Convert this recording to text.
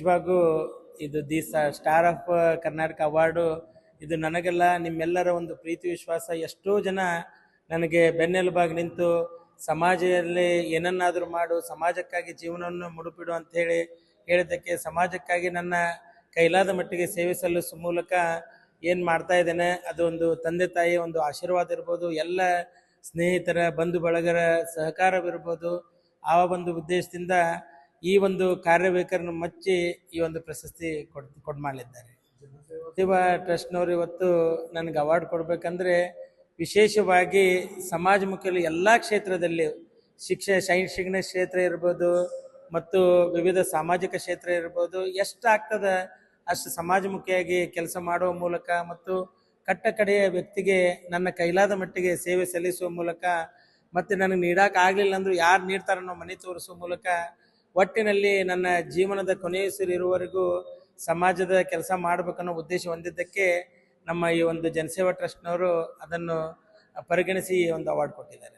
ನಿಜವಾಗೂ ಇದು star of Karnataka award ಇದು ನನಗೆಲ್ಲ ನಿಮ್ಮೆಲ್ಲರ ಒಂದು ಪ್ರೀತಿ ವಿಶ್ವಾಸ. ಎಷ್ಟೋ ಜನ ನನಗೆ ಬೆನ್ನೆಲುಬಾಗಿ ನಿಂತು ಸಮಾಜದಲ್ಲಿ ಏನನ್ನಾದರೂ ಮಾಡು, ಸಮಾಜಕ್ಕಾಗಿ ಜೀವನವನ್ನು ಮುಡುಪಿಡು ಅಂತ ಹೇಳಿದ್ದಕ್ಕೆ ಸಮಾಜಕ್ಕಾಗಿ ನನ್ನ ಕೈಲಾದ ಮಟ್ಟಿಗೆ ಸೇವೆ ಸಲ್ಲಿಸುವ ಮೂಲಕ ಏನು ಮಾಡ್ತಾ ಇದ್ದೇನೆ ಅದು ಒಂದು ತಂದೆ ತಾಯಿ ಒಂದು ಆಶೀರ್ವಾದ ಇರ್ಬೋದು, ಎಲ್ಲ ಸ್ನೇಹಿತರ ಬಂಧು ಬಳಗರ ಸಹಕಾರವಿರ್ಬೋದು. ಆ ಒಂದು ಉದ್ದೇಶದಿಂದ ಈ ಒಂದು ಕಾರ್ಯವೈಖರಿಯನ್ನು ಮೆಚ್ಚಿ ಈ ಒಂದು ಪ್ರಶಸ್ತಿ ಕೊಡ್ಮಾಡಿದ್ದಾರೆ. ಸೇವಾ ಟ್ರಸ್ಟ್ನವರು ಇವತ್ತು ನನಗೆ ಅವಾರ್ಡ್ ಕೊಡಬೇಕಂದ್ರೆ ವಿಶೇಷವಾಗಿ ಸಮಾಜಮುಖಿ ಎಲ್ಲ ಕ್ಷೇತ್ರದಲ್ಲಿ ಶೈಕ್ಷಣಿಕ ಕ್ಷೇತ್ರ ಇರ್ಬೋದು ಮತ್ತು ವಿವಿಧ ಸಾಮಾಜಿಕ ಕ್ಷೇತ್ರ ಇರ್ಬೋದು, ಎಷ್ಟು ಆಗ್ತದೆ ಅಷ್ಟು ಸಮಾಜಮುಖಿಯಾಗಿ ಕೆಲಸ ಮಾಡುವ ಮೂಲಕ ಮತ್ತು ಕಟ್ಟಕಡೆಯ ವ್ಯಕ್ತಿಗೆ ನನ್ನ ಕೈಲಾದ ಮಟ್ಟಿಗೆ ಸೇವೆ ಸಲ್ಲಿಸುವ ಮೂಲಕ ಮತ್ತು ನನಗೆ ನೀಡೋಕ್ಕಾಗಲಿಲ್ಲ ಅಂದರೂ ಯಾರು ನೀಡ್ತಾರೋ ನಾವು ಮನೆ ತೋರಿಸುವ ಮೂಲಕ ಒಟ್ಟಿನಲ್ಲಿ ನನ್ನ ಜೀವನದ ಕೊನೆಯುಸಿರಿರುವವರೆಗೂ ಸಮಾಜದ ಕೆಲಸ ಮಾಡಬೇಕನ್ನೋ ಉದ್ದೇಶ ಹೊಂದಿದ್ದಕ್ಕೆ ನಮ್ಮ ಈ ಒಂದು ಜನಸೇವಾ ಟ್ರಸ್ಟ್ನವರು ಅದನ್ನು ಪರಿಗಣಿಸಿ ಒಂದು ಅವಾರ್ಡ್ ಕೊಟ್ಟಿದ್ದಾರೆ.